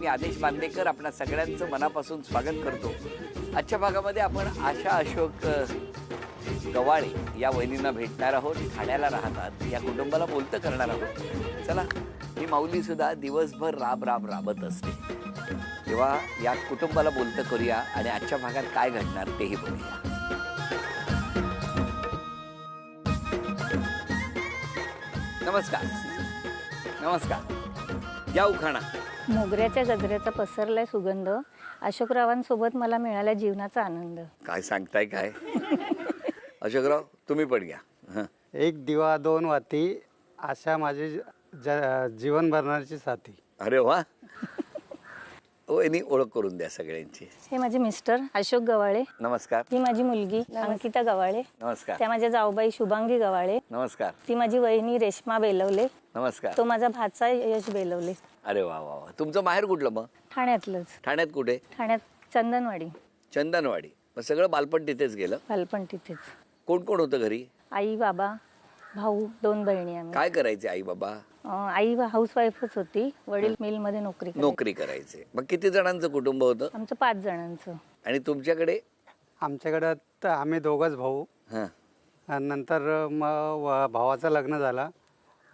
मी आदेश बांदेकर आपल्या सगळ्यांचं मनापासून स्वागत करतो. आजच्या भागामध्ये आपण आशा अशोक गवाळे या वहिनींना भेटणार आहोत. ठाण्याला राहतात. या कुटुंबाला बोलतं करणार आहोत. चला, ही माऊली सुद्धा दिवसभर राबत असते. तेव्हा या कुटुंबाला बोलतं करूया आणि आजच्या भागात काय घडणार तेही बघूया. नमस्कार. नमस्कार. या उखाणा. मोगऱ्याच्या गजऱ्याचा पसरलाय सुगंध, अशोकरावांसोबत मला मिळाला जीवनाचा आनंद. काय सांगताय काय? अशोकराव तुम्ही पण घ्या. एक दिवा दोन वाती, आशा माझी जीवन भरणारी साथी. अरे वा. वहिनी ओळख करून द्या सगळ्यांची. हे माझे मिस्टर अशोक गवाळे. नमस्कार. ही माझी मुलगी अंकिता गवाळे. नमस्कार. त्या माझ्या जाऊबाई शुभांगी गवाळे. नमस्कार. ती माझी वहिनी रेश्मा बेलवले. नमस्कार. तो माझा भाचा यश बेलवले. अरे वा वा वा. तुमचं माहेर कुठलं मग? ठाण्यातलंच. ठाण्यात कुठे? ठाण्यात चंदनवाडी. चंदनवाडी. मग सगळं बालपण तिथेच गेलं? बालपण तिथेच. कोण कोण होतं घरी? आई बाबा भाऊ दोन बहिणी आम्ही. काय करायचे आई बाबा? आई हाऊसवाईफच होती. वडील मिलमध्ये नोकरी करायचे. मग किती जणांचं कुटुंब होतं? आमचं 5 जणांचं. आणि तुमच्याकडे? आमच्याकडे तर आम्ही दोघंच भाऊ. नंतर मग भावाचं लग्न झालं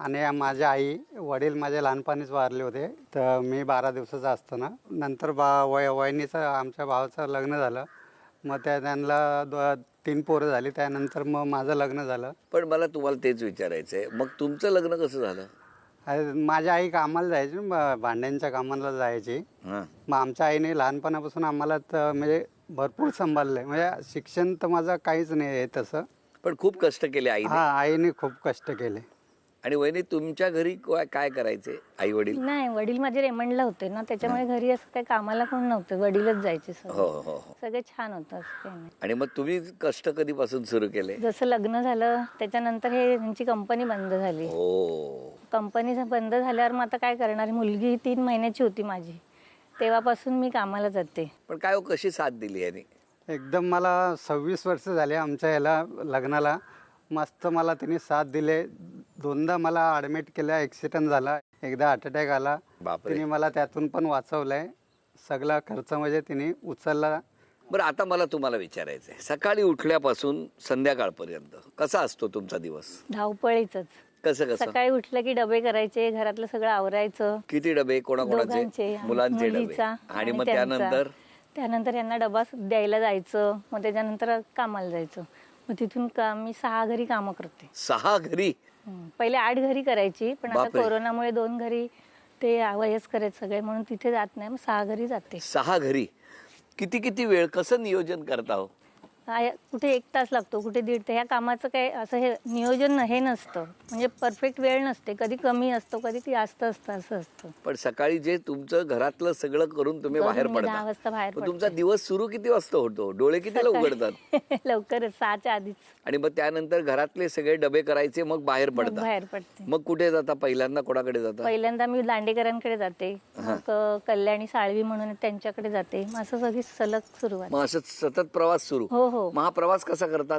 आणि माझ्या आई वडील माझे लहानपणीच वारले होते. तर मी 12 दिवसाचा असताना नंतर वहिनीचं आमच्या भावाचं लग्न झालं. मग त्यांना 3 पोरं झाली. त्यानंतर मग माझं लग्न झालं. पण मला तुम्हाला तेच विचारायचं आहे, मग तुमचं लग्न कसं झालं? माझ्या आई कामाला जायची, भांड्यांच्या कामाला जायची. मग आमच्या आईने लहानपणापासून आम्हाला म्हणजे भरपूर सांभाळलंय. म्हणजे शिक्षण तर माझं काहीच नाही आहे तसं. पण खूप कष्ट केले आई? हा, आईने खूप कष्ट केले. आणि वहिनी तुमच्या घरी काय करायचे आई वडील? नाही, वडील माझे रेमंडला होते ना, त्याच्यामुळे घरी असं काही कामाला कोण नव्हतं. वडीलच जायचे. सगळे छान होतं असं काही नाही. आणि मग तुम्ही कष्ट कधीपासून सुरू केले? जसं लग्न झालं त्याच्यानंतर त्यांची कंपनी बंद झाली. कंपनी बंद झाल्यावर मग आता काय करणार, मुलगी 3 महिन्याची होती माझी, तेव्हापासून मी कामाला जाते. पण काय कशी साथ दिली याने? एकदम मला 26 वर्ष झाले आमच्या याला लग्नाला. मस्त मला तिने साथ दिले. 2दा मला ॲडमिट केलं, ॲक्सिडेंट झाला, एकदा हार्ट अटॅक आला. तिने मला त्यातून पण वाचवलंय. सगळा खर्च म्हणजे तिने उचलला. बरं, आता मला तुम्हाला विचारायचं आहे, सकाळी उठल्यापासून संध्याकाळपर्यंत कसा असतो तुमचा दिवस? धावपळीच. कसं? सकाळी उठलं की डबे करायचे, घरातलं सगळं आवरायचं. किती डबे? कोणाकोणाचे? मुलांचे डबे. आणि मग त्यानंतर यांना डबा द्यायला जायचं. मग त्याच्यानंतर कामाला जायचं. मग तिथून मी 6 घरी कामं करते. 6 घरी? पहिले 8 घरी करायची, पण आता कोरोनामुळे 2 घरी ते वयस्कर आहेत सगळे म्हणून तिथे जात नाही. मग 6 घरी जाते. 6 घरी? किती वेळ, कसं नियोजन करता हो? कुठे 1 तास लागतो, कुठे 1.5 तास. ह्या कामाचं काय असं हे नियोजन हे नसतं. म्हणजे परफेक्ट वेळ नसते. कधी कमी असतो, कधी जास्त असतं, असं असतं. पण सकाळी जे तुमचं घरातलं सगळं करून तुम्ही बाहेर पडता, 10 वाजता बाहेर पडते. तुमचा दिवस सुरू किती वाजता होतो? डोळे कितीला उघडतात? लवकरच 6च्या आधीच. आणि मग त्यानंतर घरातले सगळे डबे करायचे, मग बाहेर पडते. मग कुठे जाता पहिल्यांदा? कोणाकडे जाता? पहिल्यांदा मी दांडेकरांकडे जाते. मग कल्याणी साळवी म्हणून त्यांच्याकडे जाते. मग असं सगळी सलग सुरुवात. मग असं सतत प्रवास सुरू? हो. मग हा प्रवास कसा करता?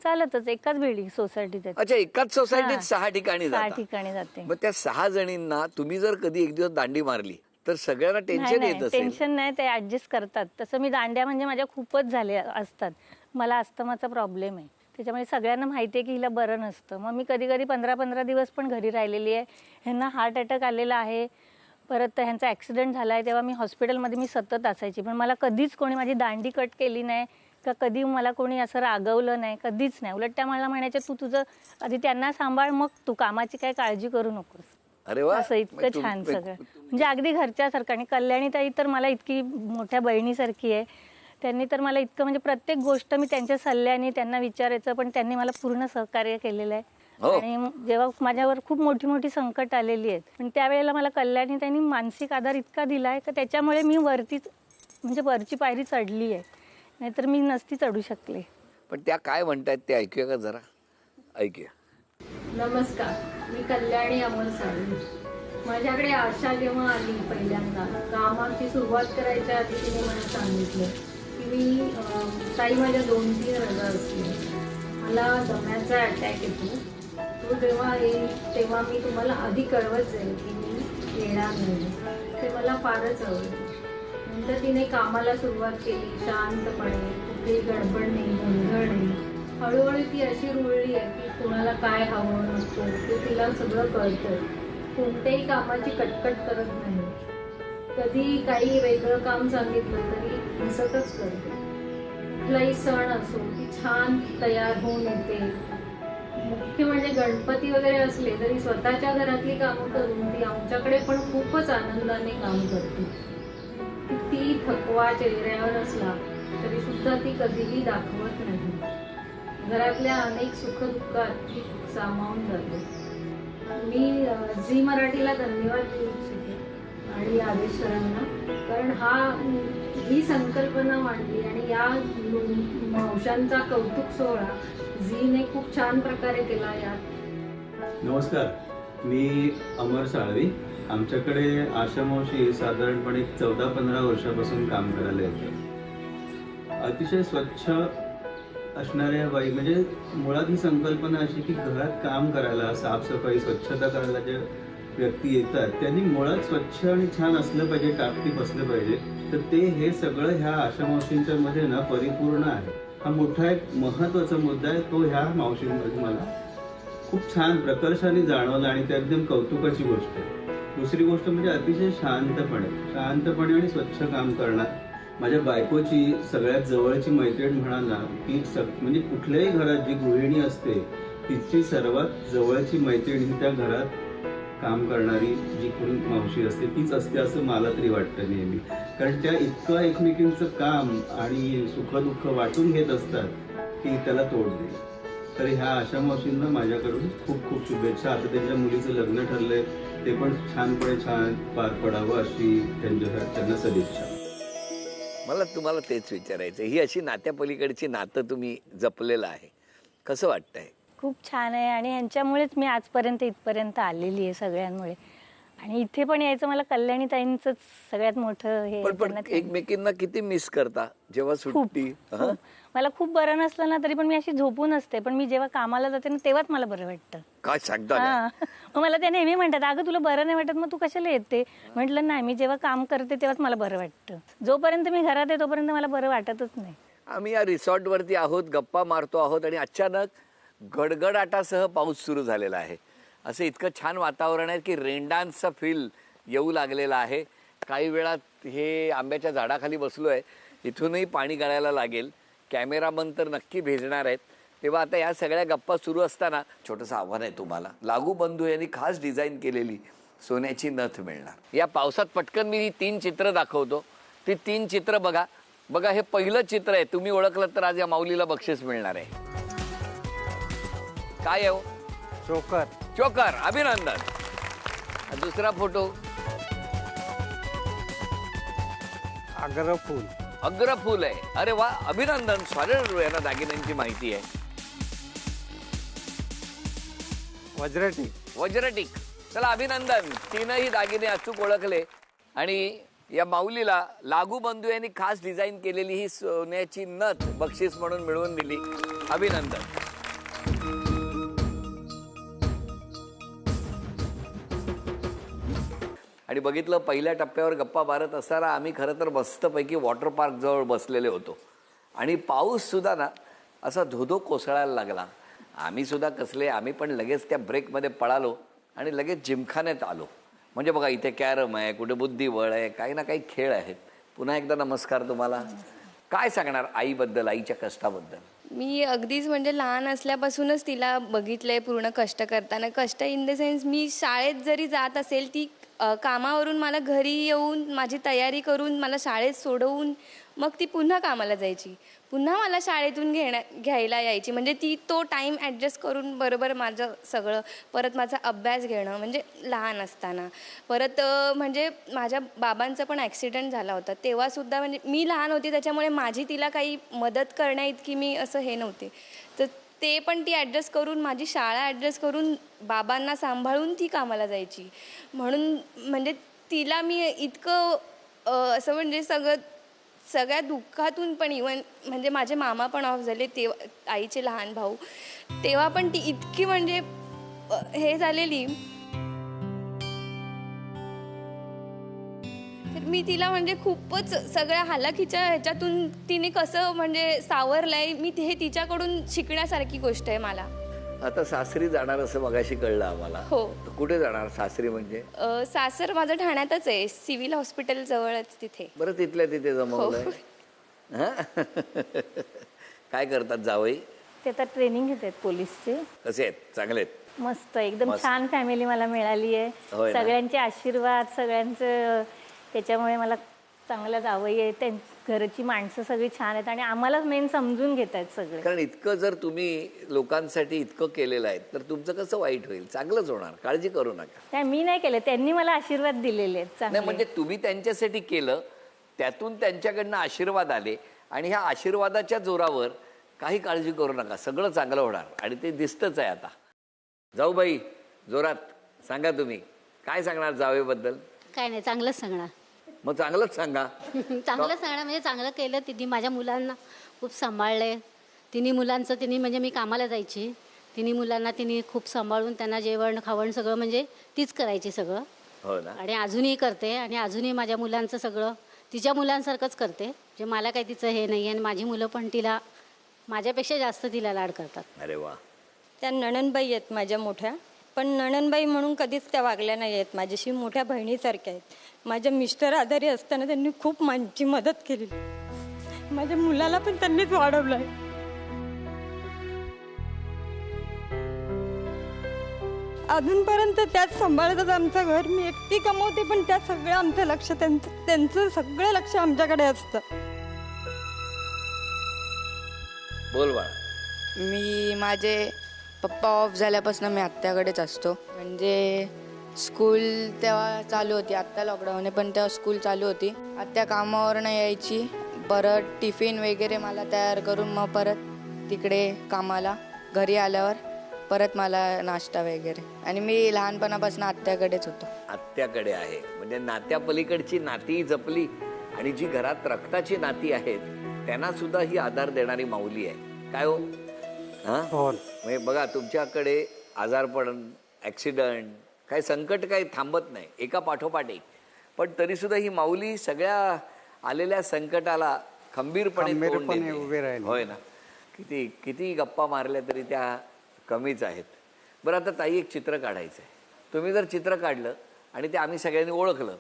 चालतच एकाच बिल्डिंग सोसायटीत. अच्छा, एकाच सोसायटीत 6 ठिकाणी 6 ठिकाणी जाते. मग त्या 6 जणींना तुम्ही जर कधी एक दिवस दांडी मारली तर सगळ्यांना टेन्शन येत असेल? टेन्शन नाही, ते ऍडजस्ट करतात. तसं मी दांड्या म्हणजे माझ्या खूपच झाले असतात. मला अस्थमाचा प्रॉब्लेम आहे, त्याच्यामुळे सगळ्यांना माहिती आहे की हिला बरं नसतं. मग मी कधी 15-15 दिवस पण घरी राहिलेली आहे. ह्यांना हार्ट अटॅक आलेला आहे, परत ह्यांचा ॲक्सिडेंट झाला आहे, तेव्हा मी हॉस्पिटलमध्ये मी सतत असायची. पण मला कधीच कोणी माझी दांडी कट केली नाही का कधी मला कोणी असं रागवलं नाही, कधीच नाही. उलट त्या मला म्हणायच्या, तू तुझं आधी त्यांना सांभाळ, मग तू कामाची काही काळजी करू नकोस. अरे वा. असं इतकं छान सगळं, म्हणजे अगदी घरच्यासारखं. आणि कल्याणी ताई तर मला इतकी मोठ्या बहिणीसारखी आहे. त्यांनी तर मला इतकं, म्हणजे प्रत्येक गोष्ट मी त्यांच्या सल्ल्याने त्यांना विचारायचं, पण त्यांनी मला पूर्ण सहकार्य केलेलं आहे. आणि जेव्हा माझ्यावर खूप मोठी संकट आलेली आहेत, पण त्यावेळेला मला कल्याणी त्यांनी मानसिक आधार इतका दिलाय की त्याच्यामुळे मी वरची पायरी चढली आहे. नाहीतर मी नसती चढू शकले. पण त्या काय म्हणतायत ते ऐकूया का जरा? ऐकूया. नमस्कार, मी कल्याणी अमोल साळवी. माझ्याकडे आशा जेव्हा आली पहिल्यांदा, कामाची सुरुवात करायच्या आधी तिने मला सांगितलं की मी ताई माझ्या 2-3 रजा असतील, मला दम्याचा अटॅक येतो, तो जेव्हा येईल तेव्हा मी तुम्हाला आधी कळवत जाईल की मी येणार नाही. ते मला फारच आवडलं. नंतर तिने कामाला सुरुवात केली शांतपणे, कुठेही गडबड नाही, गोंधळ नाही. हळूहळू ती अशी रुळली आहे की कोणाला काय हवं नको ते तिला सगळं कळतं. कोणत्याही कामाची कटकट करत नाही. कधी काही वेगळं काम सांगितलं तरी हसतच करते. कुठलाही सण असो ती छान तयार होऊन येते. मुख्य म्हणजे गणपती वगैरे असले तरी स्वतःच्या घरातली कामं करून ती आमच्याकडे पण खूपच आनंदाने काम करते. किती थकवा चेहऱ्यावर असला तरी सुद्धा ती कधीही दाखवत नाही. घरातल्या अनेक सुखदुःखात ती सामावून जाते. मी झी मराठीला धन्यवाद देऊ इच्छिते आणि आदेश सरांना, कारण ही संकल्पना मांडली आणि या मावशांचा कौतुक सोहळा झीने खूप छान प्रकारे केला. यात नमस्कार, मी अमर साळवी. आमच्याकडे आशा मावशी साधारणपणे 14-15 वर्षापासून काम करायला येतं. अतिशय स्वच्छ असणाऱ्या बाई, म्हणजे मुळात ही संकल्पना अशी की घरात काम करायला, साफसफाई, स्वच्छता करायला ज्या व्यक्ती येतात त्यांनी मुळात स्वच्छ आणि छान असलं पाहिजे, टापटीप असलं पाहिजे. तर ते हे सगळं ह्या आशा मावशींच्या मध्ये ना परिपूर्ण आहे. हा मोठा एक महत्वाचा मुद्दा आहे, तो ह्या मावशींमध्ये मला खूप छान प्रकर्षाने जाणवला आणि त्या एकदम कौतुकाची गोष्ट आहे. दुसरी गोष्ट म्हणजे अतिशय शांतपणे आणि स्वच्छ काम करणार. माझ्या बायकोची सगळ्यात जवळची मैत्रीण म्हणा ना, ती म्हणजे कुठल्याही घरात जी गृहिणी असते तिची सर्वात जवळची मैत्रीण ही त्या घरात काम करणारी जी कोणी मावशी असते तीच असते असं मला तरी वाटतं नेहमी. कारण त्या इतकं एकमेकींचं काम आणि सुखदुःख वाटून घेत असतात की त्याला तोड नाही. तर ह्या आशा मावशींना माझ्याकडून खूप खूप शुभेच्छा. आता त्यांच्या मुलीचं लग्न ठरलंय, ते पण छान पार पडावं अशी त्यांना सदिच्छा. मला तुम्हाला तेच विचारायचं, ही अशी नात्यापलीकडची नातं तुम्ही जपलेलं आहे, कसं वाटतंय? खूप छान आहे आणि ह्यांच्यामुळेच मी आजपर्यंत इथपर्यंत आलेली आहे सगळ्यांमुळे. आणि इथे पण यायचं मला कल्याणी ताईंचंच सगळ्यात मोठं हे. पण एकमेकींना किती मिस करता जेव्हा सुट्टी? मला खूप बरं नसलं ना तरी पण मी अशी झोपून असते, पण मी जेव्हा कामाला जाते ना तेव्हाच मला बरं वाटतं. काय सांगता? मग मला त्या नेहमी म्हणतात, अगं तुला बरं नाही वाटत मग तू कशाला येते? म्हटलं नाही, मी जेव्हा काम करते तेव्हाच मला बरं वाटतं. जोपर्यंत मी घरात आहे तोपर्यंत मला बरं वाटतच नाही. आम्ही या रिसॉर्टवरती आहोत, गप्पा मारतो आहोत आणि अचानक गडगडाटासह पाऊस सुरू झालेला आहे. असं इतकं छान वातावरण आहे की रेनडान्सचा फील येऊ लागलेला आहे. काही वेळात हे आंब्याच्या झाडाखाली बसलो आहे, इथूनही पाणी गळायला लागेल. कॅमेरामन तर नक्की भेजणार आहेत. तेव्हा आता या सगळ्या गप्पा सुरू असताना छोटंसं आव्हान आहे तुम्हाला. लागू बंधू यांनी खास डिझाईन केलेली सोन्याची नथ मिळणार. या पावसात पटकन मी ही 3 चित्र दाखवतो. ती 3 चित्र बघा. हे पहिलं चित्र आहे, तुम्ही ओळखलं तर आज या माऊलीला बक्षीस मिळणार आहे. काय आहे? चोकर. अभिनंदन. दुसरा फोटो अग्रफूल आहे. अरे वा, अभिनंदन. स्वारळ यांना दागिन्यांची माहिती आहे. वज्रटिक. चला अभिनंदन. 3ही दागिने अचूक ओळखले आणि या माऊलीला लागू बंधू यांनी खास डिझाईन केलेली ही सोन्याची नथ बक्षीस म्हणून मिळवून दिली. अभिनंदन. आणि बघितलं, पहिल्या टप्प्यावर गप्पा मारत असताना आम्ही खरं तर मस्तपैकी वॉटर पार्क जवळ बसलेले होतो आणि पाऊस सुद्धा ना असा धोधो कोसळायला लागला. आम्ही सुद्धा कसले, आम्ही पण लगेच त्या ब्रेकमध्ये पळालो आणि लगेच जिमखान्यात आलो. म्हणजे बघा, इथे कॅरम आहे, कुठे बुद्धिबळ आहे, काही ना काही खेळ आहेत. पुन्हा एकदा नमस्कार तुम्हाला. काय सांगणार आईबद्दल, आईच्या कष्टाबद्दल? मी अगदीच म्हणजे लहान असल्यापासूनच तिला बघितलंय पूर्ण कष्ट करताना. कष्ट इन द सेन्स, मी शाळेत जरी जात असेल, ती कामावरून मला घरी येऊन माझी तयारी करून मला शाळेत सोडवून मग ती पुन्हा कामाला जायची, पुन्हा मला शाळेतून घ्यायला यायची. म्हणजे ती तो टाईम ॲडजस्ट करून बरोबर माझं सगळं, परत माझा अभ्यास घेणं म्हणजे लहान असताना. परत म्हणजे माझ्या बाबांचा पण ॲक्सिडेंट झाला होता तेव्हासुद्धा, म्हणजे मी लहान होती त्याच्यामुळे माझी तिला काही मदत करण्याइतकी मी असं हे नव्हते. तर ते पण ती ॲडजस्ट करून, माझी शाळा ॲडजस्ट करून, बाबांना सांभाळून ती कामाला जायची. म्हणून म्हणजे तिला मी इतकं असं म्हणजे सगळ्या दुःखातून पण, इवन म्हणजे माझे मामा पण ऑफ झाले तेव्हा, आईचे लहान भाऊ, तेव्हा पण ती इतकी म्हणजे हे झालेली. मी तिला म्हणजे खूपच सगळ्या हालाखीच्या ह्याच्यातून तिने कसं म्हणजे सावरलंय, मी हे तिच्याकडून शिकण्यासारखी गोष्ट आहे मला. आता सासरी जाणार असं मगाशी कळलं आम्हाला. हो. तर कुठे जाणार सासरी म्हणजे? सासर माझं ठाण्यातच आहे, सिव्हिल हॉस्पिटल जवळच तिथे. बरं तिथल्या तिथे जमवलंय. हा? काय करतात जावई? ते आता ट्रेनिंग घेत आहेत पोलीसचे. कसे आहेत? चांगले आहेत? मस्त, एकदम छान फॅमिली मला मिळाली आहे. होय ना? सगळ्यांचे आशीर्वाद, सगळ्यांचं त्याच्यामुळे मला चांगलं जावई आहे. घरची माणसं सगळी छान आहेत आणि आम्हाला मेन समजून घेत आहेत सगळे. कारण इतकं जर तुम्ही लोकांसाठी इतकं केलेलं आहे तर तुमचं कसं वाईट होईल? चांगलंच होणार, काळजी करू नका. नाही, मी नाही केलं, त्यांनी मला आशीर्वाद दिलेले आहेत नाही चांगले. म्हणजे तुम्ही त्यांच्यासाठी केलं, त्यातून त्यांच्याकडनं आशीर्वाद आले आणि ह्या आशीर्वादाच्या जोरावर काही काळजी करू नका, सगळं चांगलं होणार आणि ते दिसतच आहे आता. जाऊ बाई, जोरात सांगा, तुम्ही काय सांगणार जावेबद्दल? काय नाही, चांगलंच सांगणार. मग चांगलंच सांगा. चांगलं सांगणार म्हणजे चांगलं केलं तिने. माझ्या मुलांना खूप सांभाळले. तिन्ही मुलांचं तिने, म्हणजे मी कामाला जायची, तिन्ही मुलांना तिने खूप सांभाळून त्यांना जेवण खावण सगळं म्हणजे तीच करायची सगळं. हो ना? आणि अजूनही करते आणि अजूनही माझ्या मुलांचं सगळं तिच्या मुलांसारखंच करते. म्हणजे मला काही तिचं हे नाही आहे आणि माझी मुलं पण तिला माझ्यापेक्षा जास्त तिला लाड करतात. अरे वा. त्या नणंदबाई आहेत माझ्या मोठ्या, पण नणंदबाई म्हणून कधीच त्या वागल्या नाही आहेत, माझ्याशी मोठ्या बहिणीसारख्या आहेत. माझ्या मिस्टर आजारी असताना त्यांनी खूप माझी मदत केली. माझ्या मुलाला पण त्यांनीच वाढवलं आहे. अजूनपर्यंत त्याच सांभाळतात आमचं घर. मी एकटी कमवते पण त्या सगळं आमचं लक्ष, त्यांचं सगळं लक्ष आमच्याकडे असतं. बोल बाळा. मी माझे पप्पा ऑफ झाल्यापासून मी आत्याकडेच असतो. म्हणजे स्कूल तेव्हा चालू होती, आत्ता लॉकडाऊन आहे पण तेव्हा स्कूल चालू होती. आत्या कामावरनं यायची, परत टिफिन वगैरे मला तयार करून मग परत तिकडे कामाला, घरी आल्यावर परत मला नाश्ता वगैरे. आणि मी लहानपणापासून आत्याकडेच होतो. आत्याकडे आहे म्हणजे नात्या पलीकडची नाती जपली आणि जी घरात रक्ताची नाती आहेत त्यांना सुद्धा ही आधार देणारी माऊली आहे. काय हो? हा, हो. म्हणजे बघा, तुमच्याकडे आजारपण, ऍक्सिडेंट, काही संकट काही थांबत नाही, एका पाठोपाठ एक, पण तरी सुद्धा ही माऊली सगळ्या आलेल्या संकटाला खंबीरपणे तोंड देते. उभी राहिली. होय ना? किती किती गप्पा मारल्या तरी त्या कमीच आहेत. बरं, आता ताई एक चित्र काढायचं आहे. तुम्ही जर चित्र काढलं आणि ते आम्ही सगळ्यांनी ओळखलं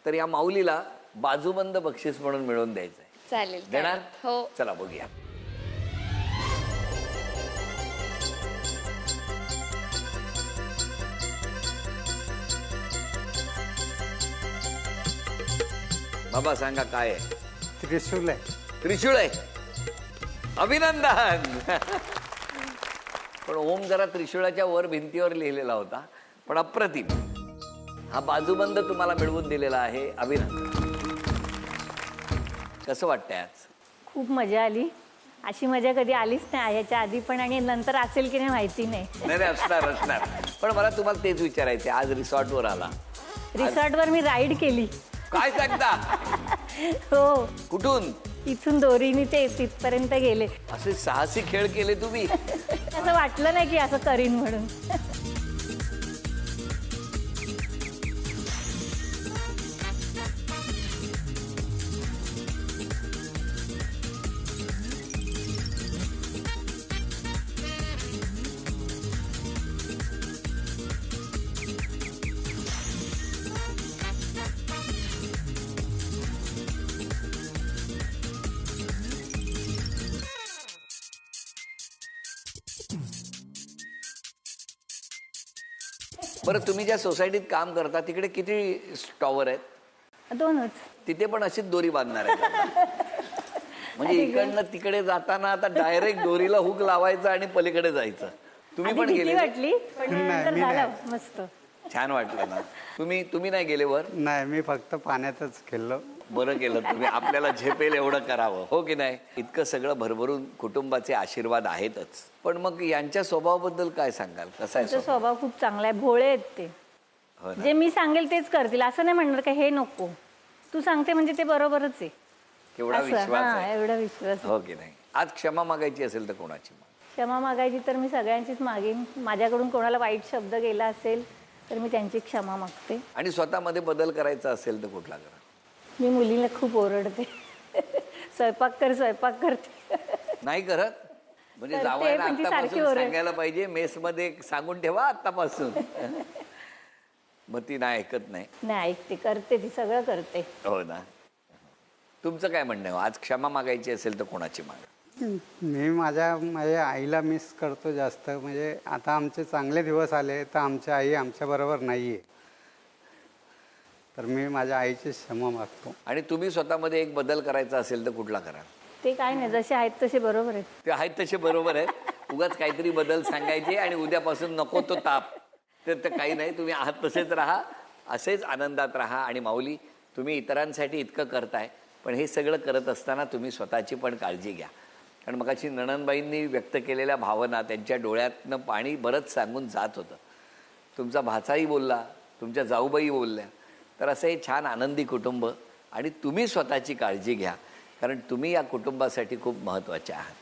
तर या माऊलीला बाजूबंद बक्षीस म्हणून मिळवून द्यायचं आहे. चालेल. देणार? हो. चला बघूया. बाबा सांगा काय आहे? त्रिशूल आहे. त्रिशूळ आहे. अभिनंदन. पण ओम जरा त्रिशूळाच्या वर भिंतीवर लिहिलेला होता, पण अप्रतिम. हा बाजूबंद तुम्हाला मिळवून दिलेला आहे. अभिनंदन. कसं वाटतंय आज? खूप मजा आली. अशी मजा कधी आलीच नाही याच्या आधी पण, आणि नंतर असेल की नाही माहिती नाही. नाही असणार. पण मला तुम्हाला तेच विचारायचं, आज रिसॉर्टवर आला. रिसॉर्टवर मी राईड केली. काय सांगता? हो, कुठून? इथून दोरीने ते तिथपर्यंत गेले. असे साहसी खेळ केले तुम्ही? असं वाटलं नाही की असं करीन म्हणून. बरं, तुम्ही ज्या सोसायटीत काम करता तिकडे किती टॉवर आहेत? 2च. तिथे पण अशीच दोरी बांधणार आहे? म्हणजे इकडनं तिकडे जाताना आता डायरेक्ट दोरीला हुक लावायचं आणि पलीकडे जायचं. तुम्ही पण आधी भीती गेले? वाटली पण नंतर झालं मस्त. छान वाटलं ना? तुम्ही नाही गेले वर? नाही, मी फक्त पाण्यातच खेळलो. बरं केलं तुम्ही. आपल्याला झेपेल एवढं करावं, हो की नाही? इतकं सगळं भरभरून कुटुंबाचे आशीर्वाद आहेतच. पण मग यांच्या स्वभावाबद्दल काय सांगाल? कसा आहे त्यांचा स्वभाव खूप चांगला आहे. भोळे आहेत ते. हो ना? जे मी सांगेल तेच करतील, असं नाही म्हणणार का हे नको तू सांगते म्हणजे ते बरोबरच आहे. केवढा असं, विश्वास हा, आहे. एवढा विश्वास आहे. हो की नाही? आज क्षमा मागायची असेल तर कोणाची? क्षमा मागायची तर मी सगळ्यांचीच मागेन. माझ्याकडून कोणाला वाईट शब्द गेला असेल तर मी त्यांची क्षमा मागते. आणि स्वतःमध्ये बदल करायचा असेल तर कुठला करा? मी मुलीला खूप ओरडते. स्वयंपाक करते. नाही करत म्हणजे करते, जावयाला पण ती सारखी आत्तापासून ओरड. सांगायला पाहिजे, मेसमध्ये सांगून ठेवा आत्तापासून. मग ती नाही ऐकत नाही. नाही ऐकते, करते, ती सगळं करते. हो ना. तुमचं काय म्हणणं आहे? आज क्षमा मागायची असेल तर कोणाची मागा? मी माझ्या आईला मिस करतो जास्त. म्हणजे आता आमचे चांगले दिवस आले तर आमची आई आमच्याबरोबर नाही आहे, तर मी माझ्या आईची क्षमा मागतो. आणि तुम्ही स्वतःमध्ये एक बदल करायचा असेल तर कुठला कराल? ते काय नाही, जसे आहेत तसे बरोबर आहेत. ते आहेत तसे बरोबर आहेत. उगाच काहीतरी बदल सांगायचे आणि उद्यापासून नको तो ताप. तर काही नाही, तुम्ही आहात तसेच राहा, असेच आनंदात राहा. आणि माऊली, तुम्ही इतरांसाठी इतकं करताय, पण हे सगळं करत असताना तुम्ही स्वतःची पण काळजी घ्या. कारण मगाशी नणंदबाईंनी व्यक्त केलेल्या भावना, त्यांच्या डोळ्यातनं पाणी बरंच सांगून जात होतं. तुमचा भाचाही बोलला, तुमच्या जाऊबाई बोलल्या. तर असं हे छान आनंदी कुटुंब, आणि तुम्ही स्वतःची काळजी घ्या, कारण तुम्ही या कुटुंबासाठी खूप महत्त्वाचे आहात.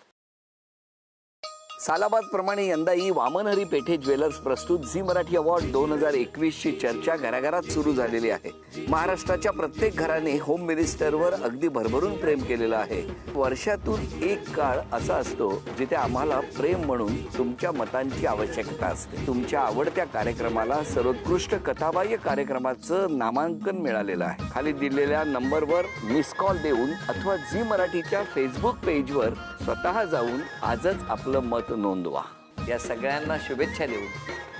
सालाबाद प्रमाणे यंदाही वामनहरी पेठे ज्वेलर्स प्रस्तुत झी मराठी अवॉर्ड 2021ची चर्चा घराघरात सुरू झालेली आहे. महाराष्ट्राच्या प्रत्येक घराने होम मिनिस्टरवर अगदी भरभरून प्रेम केलेलं आहे. वर्षातून एक काळ असा असतो जिथे आम्हाला प्रेम म्हणून तुमच्या मतांची आवश्यकता असते. तुमच्या आवडत्या कार्यक्रमाला सर्वोत्कृष्ट कथाबाह्य कार्यक्रमाचं नामांकन मिळालेलं आहे. खाली दिलेल्या नंबरवर मिस कॉल देऊन अथवा झी मराठीच्या फेसबुक पेजवर स्वतः जाऊन आजच आपलं मत नोंदवा. या सगळ्यांना शुभेच्छा देऊन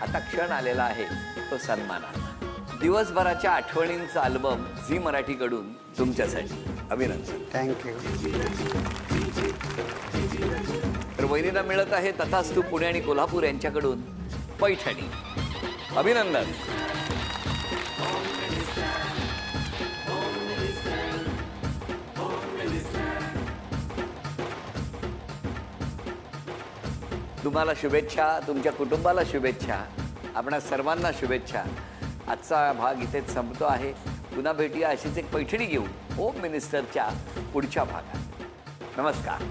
आता क्षण आलेला आहे तो सन्मानाचा. दिवसभराच्या आठवणींचा अल्बम झी मराठीकडून तुमच्यासाठी. अभिनंदन. थँक्यू. तर वहिनीला मिळत आहे तथास्तु पुणे आणि कोल्हापूर यांच्याकडून पैठणी. अभिनंदन. तुम्हाला शुभेच्छा, तुमच्या कुटुंबाला शुभेच्छा, आपणा सर्वांना शुभेच्छा. आजचा भाग इथेच संपतो आहे. पुन्हा भेटूया अशीच एक पैठणी घेऊन होम मिनिस्टरच्या पुढच्या भागात. नमस्कार.